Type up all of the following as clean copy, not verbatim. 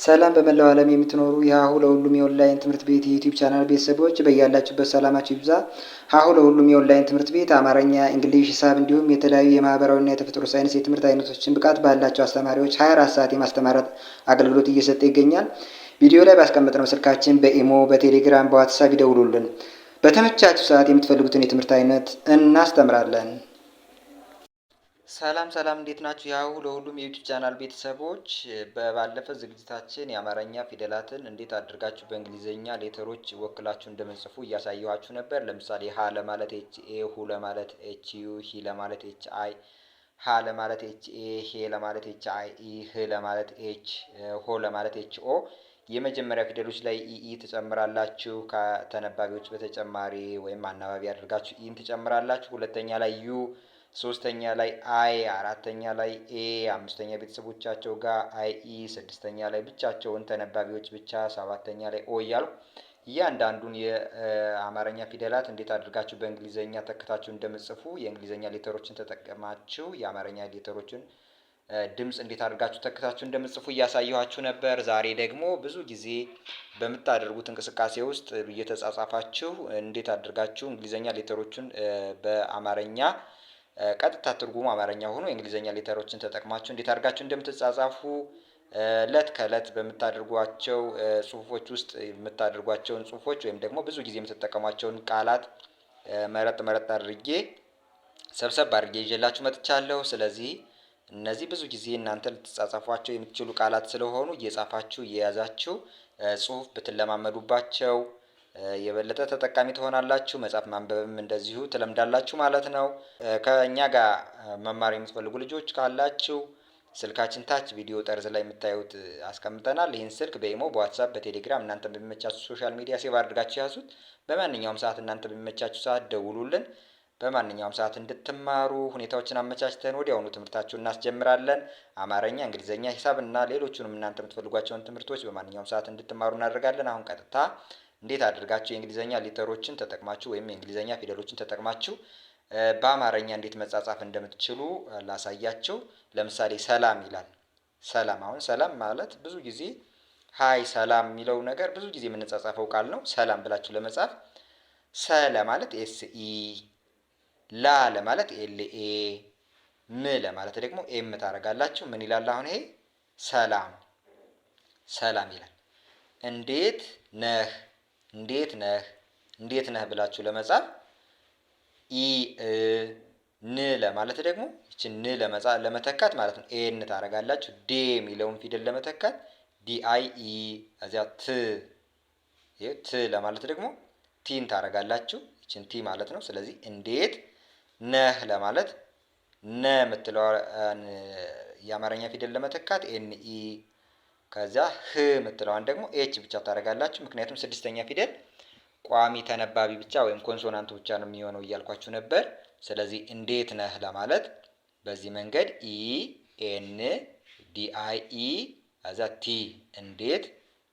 ሰላም በመላው ዓለም የምትኖሩ የሀሁ ለሁሉም የኦንላይን ትምህርት ቤት የዩቲዩብ ቻናል ቤተሰቦች በያላችሁበት ሰላማችሁ ይብዛ። ሀሁ ለሁሉም የኦንላይን ትምህርት ቤት አማርኛ፣ እንግሊዝ፣ ሂሳብ እንዲሁም የተለያዩ የማህበራዊና የተፈጥሮ ሳይንስ የትምህርት አይነቶችን ብቃት ባላቸው አስተማሪዎች 24 ሰዓት የማስተማራት አገልግሎት እየሰጠ ይገኛል። ቪዲዮ ላይ ባስቀመጥነው ስልካችን በኢሞ፣ በቴሌግራም፣ በዋትሳፕ ይደውሉልን። በተመቻችሁ ሰዓት የምትፈልጉትን የትምህርት አይነት እናስተምራለን። ሰላም እንዴት ናችሁ? የሀሁ ለሁሉም የዩቲዩብ ቻናል ቤተሰቦች በባለፈ ዝግጅታችን የአማርኛ ፊደላትን እንዴት አድርጋችሁ በእንግሊዝኛ ሌተሮች ወክላችሁ እንደምጽፉ እያሳየኋችሁ ነበር። ለምሳሌ ሀ ለማለት ኤች ኤ፣ ሁ ለማለት ኤች ዩ፣ ሂ ለማለት ኤች አይ፣ ሀ ለማለት ኤች ኤ፣ ሄ ለማለት ኤች አይ ኢ፣ ህ ለማለት ኤች፣ ሆ ለማለት ኤች ኦ። የመጀመሪያ ፊደሎች ላይ ኢ ትጨምራላችሁ ከተነባቢዎች በተጨማሪ ወይም አናባቢ አድርጋችሁ ኢን ትጨምራላችሁ። ሁለተኛ ላይ ዩ፣ ሶስተኛ ላይ አይ፣ አራተኛ ላይ ኤ፣ አምስተኛ ቤተሰቦቻቸው ጋር አይ ኢ፣ ስድስተኛ ላይ ብቻቸውን ተነባቢዎች ብቻ፣ ሰባተኛ ላይ ኦ እያሉ እያንዳንዱን የአማርኛ ፊደላት እንዴት አድርጋችሁ በእንግሊዘኛ ተክታችሁ እንደምጽፉ የእንግሊዘኛ ሌተሮችን ተጠቀማችሁ የአማርኛ ሌተሮችን ድምፅ እንዴት አድርጋችሁ ተክታችሁ እንደምጽፉ እያሳየኋችሁ ነበር። ዛሬ ደግሞ ብዙ ጊዜ በምታደርጉት እንቅስቃሴ ውስጥ እየተጻጻፋችሁ እንዴት አድርጋችሁ እንግሊዘኛ ሌተሮችን በአማርኛ ቀጥታ ትርጉሙ አማርኛ ሆኖ የእንግሊዘኛ ሌተሮችን ተጠቅማችሁ እንዴት አድርጋችሁ እንደምትጻጻፉ እለት ከእለት በምታደርጓቸው ጽሁፎች ውስጥ የምታደርጓቸውን ጽሁፎች ወይም ደግሞ ብዙ ጊዜ የምትጠቀሟቸውን ቃላት መረጥ አድርጌ ሰብሰብ አድርጌ ይዤላችሁ መጥቻለሁ። ስለዚህ እነዚህ ብዙ ጊዜ እናንተ ልትጻጻፏቸው የምትችሉ ቃላት ስለሆኑ እየጻፋችሁ እየያዛችሁ ጽሁፍ ብትለማመዱባቸው የበለጠ ተጠቃሚ ትሆናላችሁ። መጻፍ ማንበብም እንደዚሁ ትለምዳላችሁ ማለት ነው። ከእኛ ጋር መማር የምትፈልጉ ልጆች ካላችሁ ስልካችን ታች ቪዲዮ ጠርዝ ላይ የምታዩት አስቀምጠናል። ይህን ስልክ በኢሞ፣ በዋትሳፕ፣ በቴሌግራም እናንተ በሚመቻችሁ ሶሻል ሚዲያ ሴቭ አድርጋችሁ ያዙት። በማንኛውም ሰዓት እናንተ በሚመቻችሁ ሰዓት ደውሉልን። በማንኛውም ሰዓት እንድትማሩ ሁኔታዎችን አመቻችተን ወዲያውኑ ትምህርታችሁን እናስጀምራለን። አማርኛ፣ እንግሊዝኛ፣ ሂሳብ እና ሌሎቹንም እናንተ የምትፈልጓቸውን ትምህርቶች በማንኛውም ሰዓት እንድትማሩ እናደርጋለን። አሁን ቀጥታ እንዴት አድርጋችሁ የእንግሊዘኛ ሌተሮችን ተጠቅማችሁ ወይም የእንግሊዘኛ ፊደሎችን ተጠቅማችሁ በአማርኛ እንዴት መጻጻፍ እንደምትችሉ ላሳያችሁ። ለምሳሌ ሰላም ይላል። ሰላም፣ አሁን ሰላም ማለት ብዙ ጊዜ ሀይ ሰላም የሚለው ነገር ብዙ ጊዜ የምንጻጻፈው ቃል ነው። ሰላም ብላችሁ ለመጻፍ ሰ ለማለት ኤስ ኢ፣ ላ ለማለት ኤል ኤ፣ ም ለማለት ደግሞ ኤም ታደርጋላችሁ። ምን ይላል አሁን ይሄ? ሰላም ይላል። እንዴት ነህ፣ እንዴት ነህ ብላችሁ ለመጻፍ ኢ ን ለማለት ደግሞ ይችን ን ለመተካት ማለት ነው ኤን ታደርጋላችሁ። ዴ የሚለውን ፊደል ለመተካት ዲ አይ ኢ፣ እዚያ ት ለማለት ደግሞ ቲን ታደርጋላችሁ። ይችን ቲ ማለት ነው። ስለዚህ እንዴት ነህ ለማለት ነ የምትለው የአማርኛ ፊደል ለመተካት ኤን ኢ፣ ከዚያ ህ የምትለዋን ደግሞ ኤች ብቻ ታደርጋላችሁ። ምክንያቱም ስድስተኛ ፊደል ቋሚ ተነባቢ ብቻ ወይም ኮንሶናንቱ ብቻ ነው የሚሆነው እያልኳችሁ ነበር። ስለዚህ እንዴት ነህ ለማለት በዚህ መንገድ ኢ ኤን ዲ አይ ኢ አዛ ቲ፣ እንዴት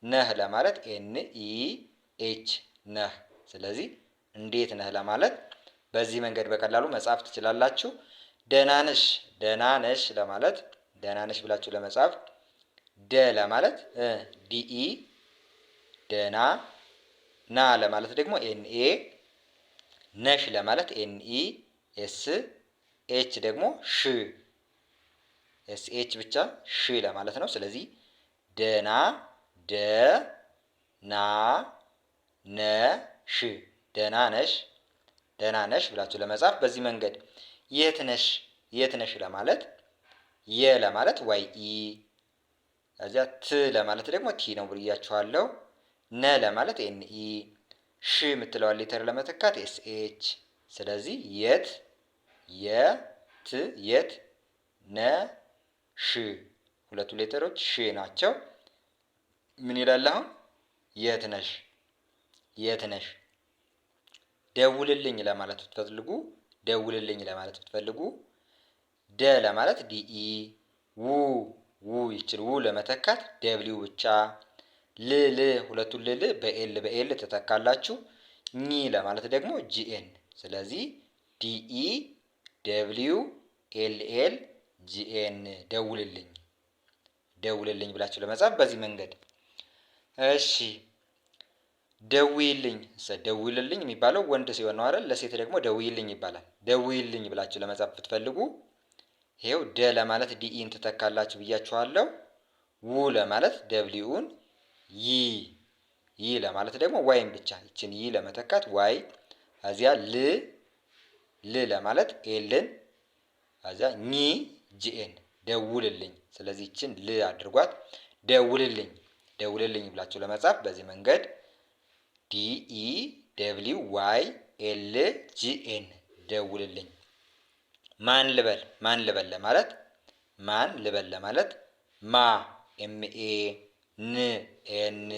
ነህ ለማለት ኤን ኢ ኤች ነህ። ስለዚህ እንዴት ነህ ለማለት በዚህ መንገድ በቀላሉ መጻፍ ትችላላችሁ። ደህና ነሽ ለማለት ደህና ነሽ ብላችሁ ለመጻፍ ደ ለማለት ዲኢ፣ ደና፣ ና ለማለት ደግሞ ኤንኤ፣ ነሽ ለማለት ኤንኢ ኤስ፣ ኤች ደግሞ ሽ፣ ኤስ ኤች ብቻ ሽ ለማለት ነው። ስለዚህ ደና፣ ደ ና ነ ሽ፣ ደና ነሽ ብላችሁ ለመጻፍ በዚህ መንገድ። የት ነሽ ለማለት የ ለማለት ዋይ ኢ፣ እዚያ ት ለማለት ደግሞ ቲ ነው ብያችኋለሁ። ነ ለማለት ኤን ኢ፣ ሽ የምትለዋን ሌተር ለመተካት ኤስ ኤች። ስለዚህ የት ነ ሽ፣ ሁለቱ ሌተሮች ሽ ናቸው። ምን ይላል አሁን? የት ነሽ። ደውልልኝ ለማለት ብትፈልጉ ደ ለማለት ዲኢ፣ ይችል ው ለመተካት ደብሊው ብቻ። ሁለቱን በኤል ተተካላችሁ። ኝ ለማለት ደግሞ ጂኤን። ስለዚህ ዲኢ ደብሊው ኤልኤል ጂኤን፣ ደውልልኝ ብላችሁ ለመጻፍ በዚህ መንገድ። እሺ ደውይልኝ ደውልልኝ የሚባለው ወንድ ሲሆን ነው አይደል? ለሴት ደግሞ ደውይልኝ ይባላል። ደውይልኝ ብላችሁ ለመጻፍ ብትፈልጉ ይሄው ደ ለማለት ዲኢን ትተካላችሁ ብያችኋለሁ። ው ለማለት ደብሊውን ይ ለማለት ደግሞ ዋይን ብቻ ይችን ይ ለመተካት ዋይ እዚያ ል ለማለት ኤልን እዚያ ኝ ጂኤን ደውልልኝ። ስለዚህ ይችን ል አድርጓት ደውልልኝ ደውልልኝ ብላችሁ ለመጻፍ በዚህ መንገድ ዲኢ ደብሊው ዋይ ኤል ጂኤን ደውልልኝ። ማን ልበል ለማለት ማ ኤምኤ ን ኤን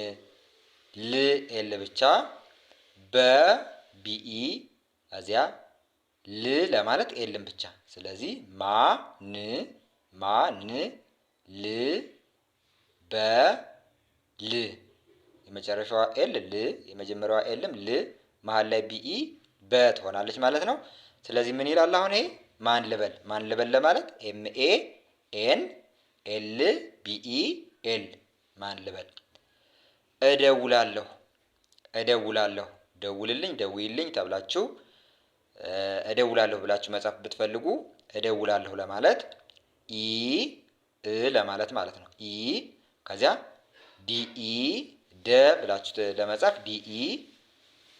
ል ኤል ብቻ በቢኢ እዚያ ል ለማለት ኤልን ብቻ። ስለዚህ ማን ል በል የመጨረሻዋ ኤል ል የመጀመሪያዋ ኤልም ል መሀል ላይ ቢኢ በ ትሆናለች ማለት ነው። ስለዚህ ምን ይላል አሁን ይሄ ማን ልበል ለማለት ኤምኤ ኤን ኤል ቢኢ ኤል ማን ልበል። እደውላለሁ ደውልልኝ ደውይልኝ ተብላችሁ እደውላለሁ ብላችሁ መጻፍ ብትፈልጉ እደውላለሁ ለማለት ኢ ለማለት ማለት ነው። ኢ ከዚያ ዲኢ ደ ብላችሁ ለመጻፍ ዲኢ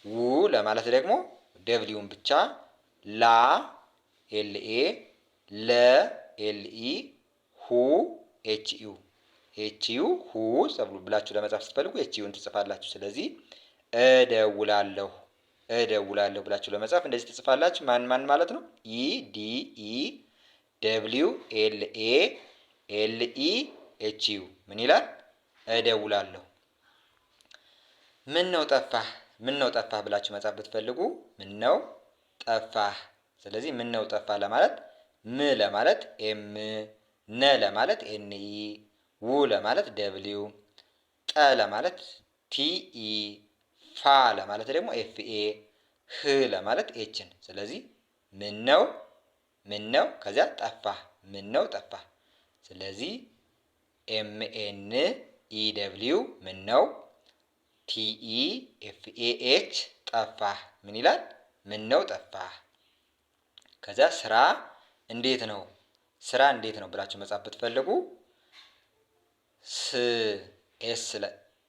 ው ለማለት ደግሞ ደብሊውን ብቻ ላ ኤልኤ ለ ኤልኢ ሁ ኤችዩ ሁ ብላችሁ ለመጻፍ ስትፈልጉ ኤችዩን ትጽፋላችሁ። ስለዚህ እደውላለሁ ብላችሁ ለመጻፍ እንደዚህ ትጽፋላችሁ። ማን ማለት ነው? ኢ ዲ ኢ ደብሊው ኤል ኤ ኤል ኢ ኤች ዩ ምን ይላል? እደውላለሁ። ምን ነው ጠፋህ ብላችሁ መጻፍ ብትፈልጉ ምን ነው ጠፋህ። ስለዚህ ምን ነው ጠፋህ ለማለት ም ለማለት ኤም ነ ለማለት ኤን ኢ ው ለማለት ደብሊው ጠ ለማለት ቲኢ ፋ ለማለት ደግሞ ኤፍኤ ህ ለማለት ኤችን። ስለዚህ ምን ነው ከዚያ ጠፋህ ምን ነው ጠፋህ። ስለዚህ ኤምኤን ኢ ደብሊው ምን ነው ቲኢ ኤፍኤ ኤች ጠፋህ ምን ይላል? ምን ነው ጠፋህ። ከዚያ ስራ እንዴት ነው ብላችሁ መጻፍ ብትፈልጉ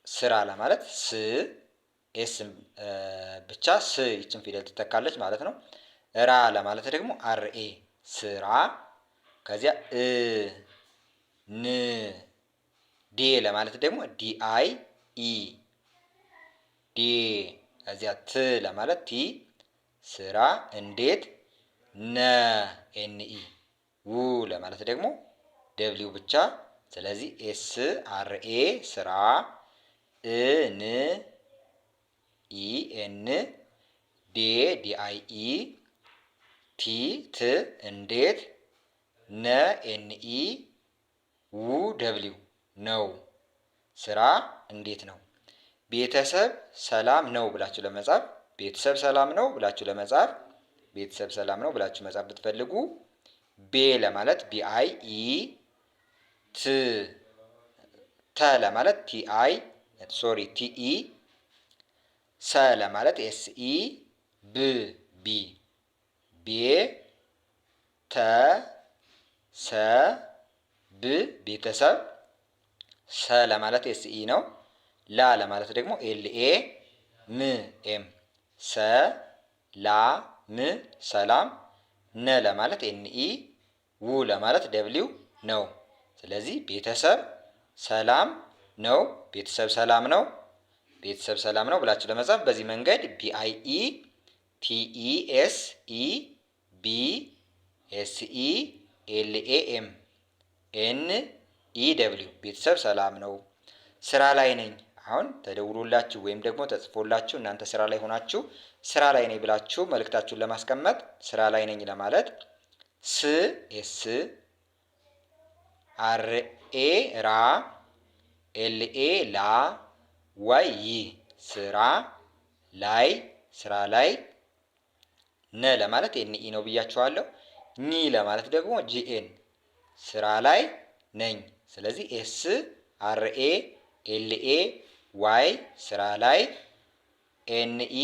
ስራ ለማለት ስ ኤስ ብቻ ስ ይችን ፊደል ትተካለች ማለት ነው። ራ ለማለት ደግሞ አርኤ ስራ። ከዚያ ን ዴ ለማለት ደግሞ ዲአይ ኢ ዴ። ከዚያ ት ለማለት ቲ ስራ እንዴት ነ ኤንኢ ው ለማለት ደግሞ ደብሊው ብቻ። ስለዚህ ኤስ አርኤ ስራ ን ኢ ኤን ዴ ዲአይ ኢ ቲ ት እንዴት ነ ኤን ኢ ው ደብሊው ነው ስራ እንዴት ነው። ቤተሰብ ሰላም ነው ብላችሁ ለመጻፍ ቤተሰብ ሰላም ነው ብላችሁ መጻፍ ብትፈልጉ ቤ ለማለት ቢአይ ኢ ት ተ ለማለት ቲአይ ቲኢ ሰ ለማለት ኤስኢ ብ ቢ ቤ ተ ሰ ብ ቤተሰብ። ሰ ለማለት ኤስኢ ነው። ላ ለማለት ደግሞ ኤልኤ ም ኤም ሰ ላ ም ሰላም። ነ ለማለት ኤንኢ ው ለማለት ደብሊው ነው። ስለዚህ ቤተሰብ ሰላም ነው ቤተሰብ ሰላም ነው ብላችሁ ለመጻፍ በዚህ መንገድ ቢአይኢ ቲኢኤስኢ ቢ ኤስኢ ኤልኤኤም ኤን ኢ ደብሊው ቤተሰብ ሰላም ነው። ስራ ላይ ነኝ አሁን ተደውሎላችሁ ወይም ደግሞ ተጽፎላችሁ እናንተ ስራ ላይ ሆናችሁ ስራ ላይ ነኝ ብላችሁ መልእክታችሁን ለማስቀመጥ ስራ ላይ ነኝ ለማለት ስ ኤስ አርኤ ራ ኤልኤ ላ ዋይ ይ ስራ ላይ ነ ለማለት ኤንኢ ነው ብያችኋለሁ። ኒ ለማለት ደግሞ ጂኤን ስራ ላይ ነኝ ስለዚህ ኤስ አር ኤ ኤል ኤ ዋይ ስራ ላይ ኤንኢ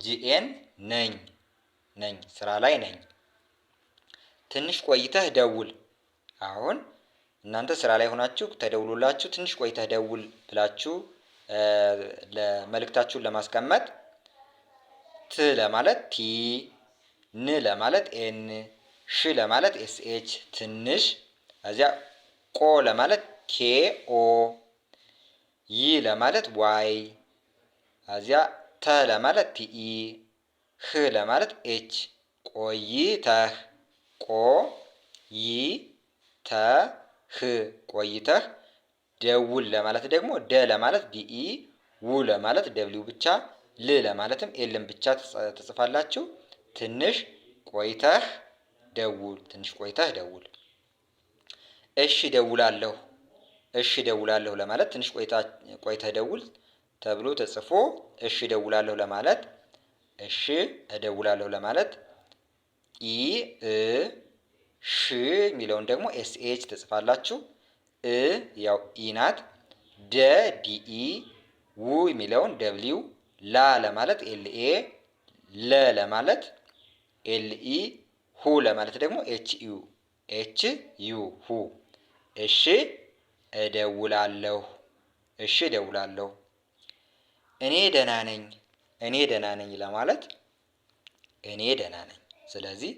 ጂኤን ነኝ ነኝ ስራ ላይ ነኝ። ትንሽ ቆይተህ ደውል። አሁን እናንተ ስራ ላይ ሆናችሁ ተደውሎላችሁ ትንሽ ቆይተህ ደውል ብላችሁ ለመልእክታችሁን ለማስቀመጥ ት ለማለት ቲ፣ ን ለማለት ኤን፣ ሽ ለማለት ኤስ ኤች ትንሽ፣ እዚያ ቆ ለማለት ኬ ኦ፣ ይ ለማለት ዋይ፣ እዚያ ተ ለማለት ቲኢ፣ ህ ለማለት ኤች ቆይተህ፣ ቆ ይ ተ ህ ቆይተህ፣ ደውል ለማለት ደግሞ ደ ለማለት ዲኢ፣ ው ለማለት ደብሊው ብቻ፣ ል ለማለትም ኤልን ብቻ ትጽፋላችሁ። ትንሽ ቆይተህ ደውል፣ ትንሽ ቆይተህ ደውል። እሺ ደውላለሁ፣ እሺ ደውላለሁ ለማለት ትንሽ ቆይተህ ደውል ተብሎ ተጽፎ እሺ ደውላለሁ ለማለት እሺ እደውላለሁ ለማለት ኢ እ ሽ የሚለውን ደግሞ ኤስ ኤች ትጽፋላችሁ። እ ያው ኢ ናት። ደ ዲኢ፣ ው የሚለውን ደብሊው፣ ላ ለማለት ኤልኤ፣ ለ ለማለት ኤልኢ፣ ሁ ለማለት ደግሞ ኤች ዩ፣ ኤች ዩ ሁ። እሺ እደውላለሁ፣ እሺ እደውላለሁ። እኔ ደህና ነኝ፣ እኔ ደህና ነኝ ለማለት እኔ ደህና ነኝ። ስለዚህ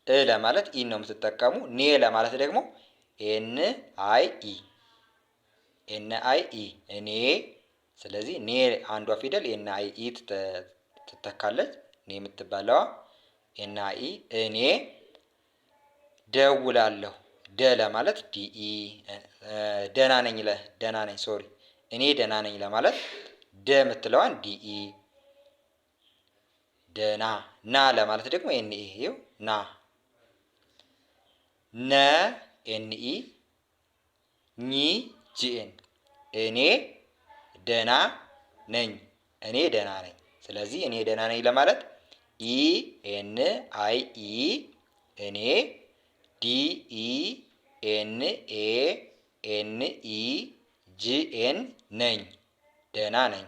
እ ለማለት ኢ ነው የምትጠቀሙ። ኔ ለማለት ደግሞ ኤን አይ ኢ፣ ኤን አይ ኢ እኔ። ስለዚህ ኔ አንዷ ፊደል ኤን አይ ኢ ትተካለች። ኔ የምትባለዋ ኤን አይ ኢ። እኔ ደውላለሁ፣ ደ ለማለት ዲኢ፣ ደህና ነኝ ደህና ነኝ ሶሪ፣ እኔ ደህና ነኝ ለማለት ደ የምትለዋን ዲኢ፣ ደና። ና ለማለት ደግሞ ኤንኢ፣ ይኸው ና። ነ ኤንኢ፣ ኝ ጂኤን፣ እኔ ደና ነኝ፣ እኔ ደና ነኝ። ስለዚህ እኔ ደና ነኝ ለማለት ኢ ኤን አይ ኢ እኔ፣ ዲ ኢ ኤን ኤ ኤን ኢ ጂኤን ነኝ፣ ደና ነኝ፣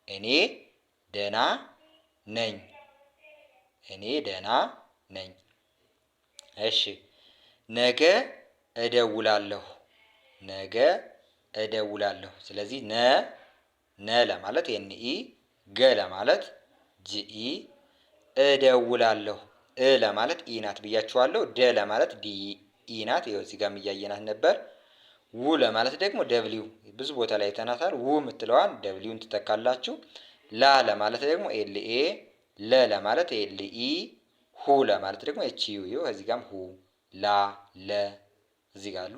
እኔ ደና ነኝ፣ እኔ ደና ነኝ። እሺ ነገ እደውላለሁ፣ ነገ እደውላለሁ። ስለዚህ ነ ለማለት ኤንኢ፣ ገ ለማለት ጂኢ፣ እደውላለሁ እ ለማለት ኢ ናት ብያችኋለሁ። ደ ለማለት ዲ ኢ ናት፣ ይኸው እዚህ ጋር እያየናት ነበር። ው ለማለት ደግሞ ደብሊው ብዙ ቦታ ላይ ተናታል። ው የምትለዋን ደብሊውን ትተካላችሁ። ላ ለማለት ደግሞ ኤልኤ፣ ለ ለማለት ኤልኢ፣ ሁ ለማለት ደግሞ ኤች ዩ፣ ይኸው እዚህ ጋርም ሁ፣ ላ፣ ለ እዚህ ጋር አሉ።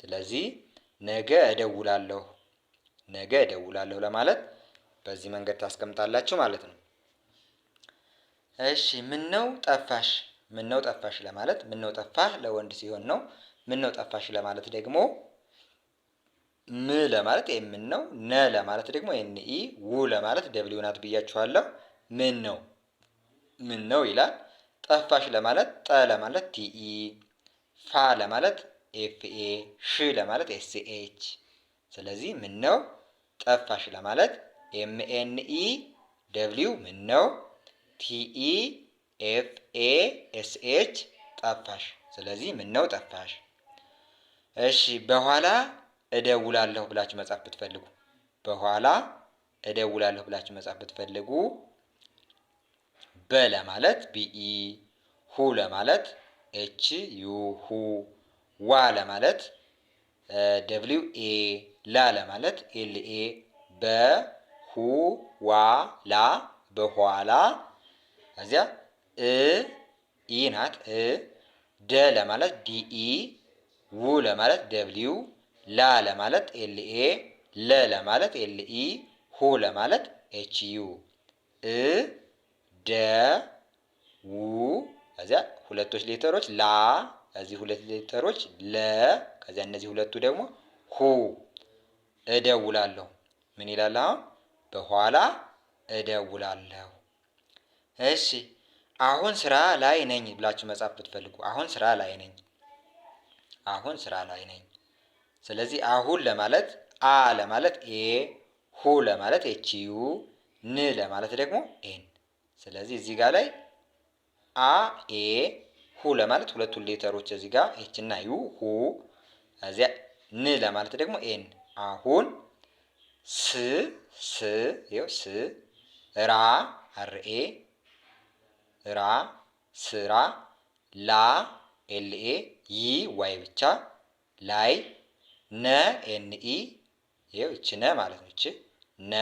ስለዚህ ነገ እደውላለሁ፣ ነገ እደውላለሁ ለማለት በዚህ መንገድ ታስቀምጣላችሁ ማለት ነው። እሺ ምነው ጠፋሽ፣ ምነው ጠፋሽ ለማለት ምነው ጠፋህ ለወንድ ሲሆን ነው። ምነው ጠፋሽ ለማለት ደግሞ ም ለማለት ኤምን ነው። ነ ለማለት ደግሞ ኤንኢ፣ ው ለማለት ደብሊው ናት ብያችኋለሁ። ምን ነው ምን ነው ይላል። ጠፋሽ ለማለት ጠ ለማለት ቲኢ፣ ፋ ለማለት ኤፍኤ፣ ሽ ለማለት ኤስኤች። ስለዚህ ምን ነው ጠፋሽ ለማለት ኤምኤንኢ ደብሊው ምን ነው፣ ቲኢ ኤፍኤ ኤስኤች ጠፋሽ። ስለዚህ ምን ነው ጠፋሽ። እሺ በኋላ እደውላለሁ ብላችሁ መጻፍ ብትፈልጉ፣ በኋላ እደውላለሁ ብላችሁ መጻፍ ብትፈልጉ በ ለማለት ቢኢ፣ ሁ ለማለት ኤች ዩ ሁ፣ ዋ ለማለት ደብሊው ኤ፣ ላ ለማለት ኤል ኤ፣ በ ሁ ዋ ላ በኋላ፣ እዚያ ኢ ናት እ፣ ደ ለማለት ዲኢ፣ ው ለማለት ደብሊው፣ ላ ለማለት ኤልኤ፣ ለ ለማለት ኤልኢ፣ ሁ ለማለት ኤች ዩ፣ እ ደ ው፣ ከዚያ ሁለቶች ሌተሮች ላ፣ እዚህ ሁለት ሌተሮች ለ፣ ከዚያ እነዚህ ሁለቱ ደግሞ ሁ። እደውላለሁ ምን ይላል አሁን? በኋላ እደውላለሁ። እሺ አሁን ስራ ላይ ነኝ ብላችሁ መጻፍ ብትፈልጉ አሁን ስራ ላይ ነኝ፣ አሁን ስራ ላይ ነኝ። ስለዚህ አሁን ለማለት አ ለማለት ኤ፣ ሁ ለማለት ኤች ዩ፣ ን ለማለት ደግሞ ኤን። ስለዚህ እዚህ ጋር ላይ አ ኤ፣ ሁ ለማለት ሁለቱን ሌተሮች እዚህ ጋር ኤች እና ዩ ሁ፣ እዚያ ን ለማለት ደግሞ ኤን። አሁን ስ ስ ይኸው ስ፣ ራ አርኤ፣ ራ ስራ፣ ላ ኤልኤ፣ ይ ዋይ ብቻ፣ ላይ ነ ኤንኢ፣ ይኸው እች ነ ማለት ነው። እች ነ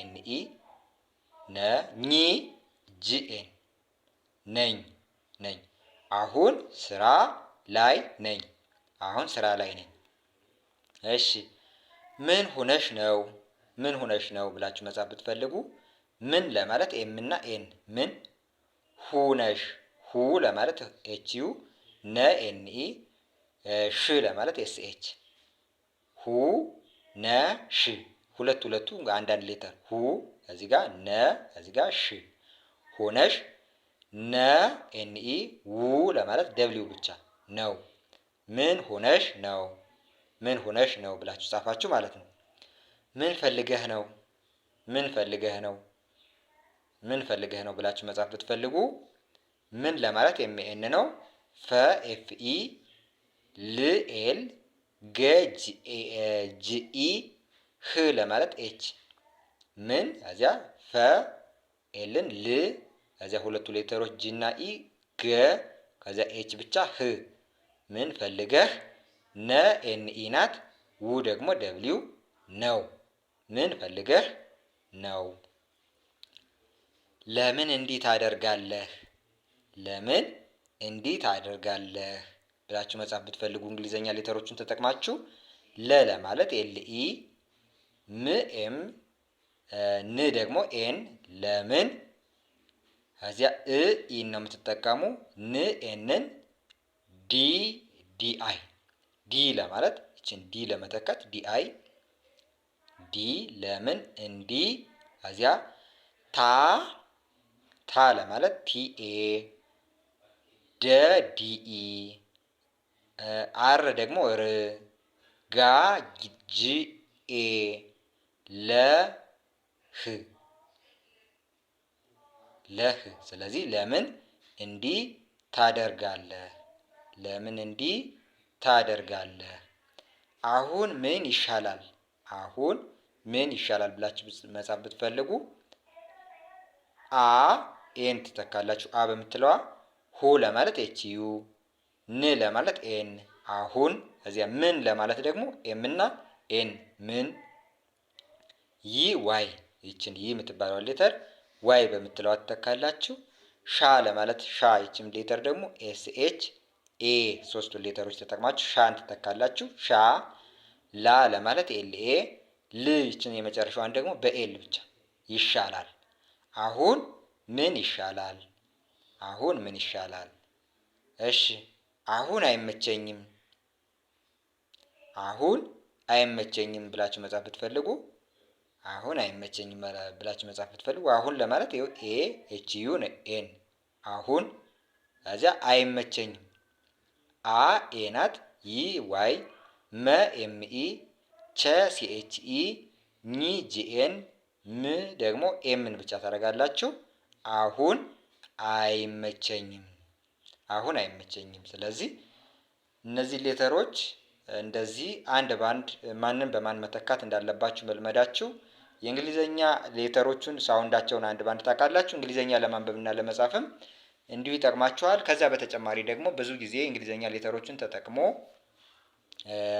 ኤንኢ፣ ነ ኝ ጂኤን፣ ነኝ ነኝ። አሁን ስራ ላይ ነኝ። አሁን ስራ ላይ ነኝ። እሺ ምን ሁነሽ ነው? ምን ሁነሽ ነው ብላችሁ መጻፍ ብትፈልጉ ምን ለማለት ኤም እና ኤን፣ ምን ሁነሽ፣ ሁ ለማለት ኤች ዩ፣ ነ ኤን ኢ፣ ሽ ለማለት ኤስ ኤች፣ ሁ ነ ሽ፣ ሁለቱ አንዳንድ ሌተር ሁ እዚህ ጋር ነ እዚህ ጋር ሽ፣ ሁነሽ፣ ነ ኤን ኢ፣ ው ለማለት ደብሊው ብቻ ነው። ምን ሁነሽ ነው? ምን ሁነሽ ነው ብላችሁ ጻፋችሁ ማለት ነው። ምን ፈልገህ ነው? ምን ፈልገህ ነው? ምን ፈልገህ ነው ብላችሁ መጻፍ ብትፈልጉ ምን ለማለት ኤምኤን ነው። ፈ ኤፍ ኢ፣ ል ኤል፣ ገ ጂኢ፣ ህ ለማለት ኤች። ምን እዚያ ፈ ኤልን፣ ል እዚያ ሁለቱ ሌተሮች ጂ እና ኢ፣ ገ ከዚያ ኤች ብቻ፣ ህ። ምን ፈልገህ፣ ነ ኤን ኢ ናት፣ ው ደግሞ ደብሊው ነው። ምን ፈልገህ ነው። ለምን እንዲህ ታደርጋለህ? ለምን እንዲህ ታደርጋለህ ብላችሁ መጻፍ ብትፈልጉ እንግሊዘኛ ሌተሮቹን ተጠቅማችሁ ለ ለማለት ኤል ኢ፣ ም ኤም፣ ን ደግሞ ኤን፣ ለምን ከዚያ እ ኢን ነው የምትጠቀሙ፣ ን ኤንን፣ ዲ ዲ አይ፣ ዲ ለማለት እችን ዲ ለመተካት ዲ አይ፣ ዲ ለምን እንዲህ፣ ከዚያ ታ ታ ለማለት ቲኤ፣ ደ ዲኢ፣ አር ደግሞ ር፣ ጋ ጂኤ፣ ለ ህ ለህ። ስለዚህ ለምን እንዲህ ታደርጋለህ? ለምን እንዲህ ታደርጋለህ? አሁን ምን ይሻላል? አሁን ምን ይሻላል ብላችሁ መጻፍ ብትፈልጉ አ ኤን ትተካላችሁ። አ በምትለዋ ሁ ለማለት ኤች ዩ፣ ን ለማለት ኤን። አሁን እዚያ ምን ለማለት ደግሞ ኤም እና ኤን፣ ምን። ይ ዋይ፣ ይችን ይ የምትባለው ሌተር ዋይ በምትለዋ ትተካላችሁ። ሻ ለማለት ሻ፣ ይችም ሌተር ደግሞ ኤስ ኤች ኤ፣ ሶስቱን ሌተሮች ተጠቅማችሁ ሻን ትተካላችሁ። ሻ። ላ ለማለት ኤል ኤ፣ ል ይችን የመጨረሻዋን ደግሞ በኤል ብቻ፣ ይሻላል። አሁን ምን ይሻላል? አሁን ምን ይሻላል? እሺ አሁን አይመቸኝም። አሁን አይመቸኝም ብላችሁ መጻፍ ብትፈልጉ አሁን አይመቸኝም ብላችሁ መጻፍ ብትፈልጉ አሁን ለማለት ይኸው ኤ ኤች ዩ ኤን፣ አሁን እዚያ አይመቸኝም። አ ኤ ናት፣ ይ ዋይ፣ መ ኤም ኢ፣ ቸ ሲ ኤች ኢ፣ ኝ ጂኤን፣ ም ደግሞ ኤምን ብቻ ታደርጋላችሁ። አሁን አይመቸኝም። አሁን አይመቸኝም። ስለዚህ እነዚህ ሌተሮች እንደዚህ አንድ ባንድ ማንን በማን መተካት እንዳለባችሁ መልመዳችሁ የእንግሊዘኛ ሌተሮቹን ሳውንዳቸውን አንድ ባንድ ታውቃላችሁ። እንግሊዘኛ ለማንበብና ለመጻፍም እንዲሁ ይጠቅማችኋል። ከዚያ በተጨማሪ ደግሞ ብዙ ጊዜ እንግሊዘኛ ሌተሮችን ተጠቅሞ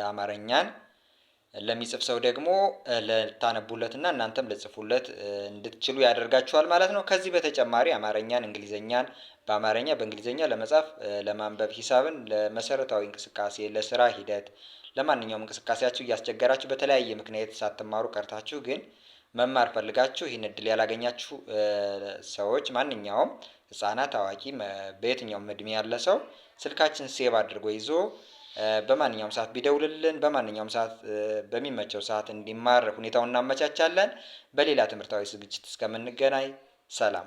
አማርኛን ለሚጽፍ ሰው ደግሞ ልታነቡለትና እናንተም ልጽፉለት እንድትችሉ ያደርጋችኋል ማለት ነው። ከዚህ በተጨማሪ አማርኛን፣ እንግሊዘኛን በአማርኛ በእንግሊዘኛ ለመጻፍ፣ ለማንበብ፣ ሂሳብን ለመሰረታዊ እንቅስቃሴ፣ ለስራ ሂደት፣ ለማንኛውም እንቅስቃሴያችሁ እያስቸገራችሁ በተለያየ ምክንያት ሳትማሩ ቀርታችሁ ግን መማር ፈልጋችሁ ይህን እድል ያላገኛችሁ ሰዎች ማንኛውም ህጻናት፣ አዋቂ በየትኛውም እድሜ ያለ ሰው ስልካችን ሴቭ አድርጎ ይዞ በማንኛውም ሰዓት ቢደውልልን በማንኛውም ሰዓት በሚመቸው ሰዓት እንዲማር ሁኔታውን እናመቻቻለን። በሌላ ትምህርታዊ ዝግጅት እስከምንገናኝ ሰላም።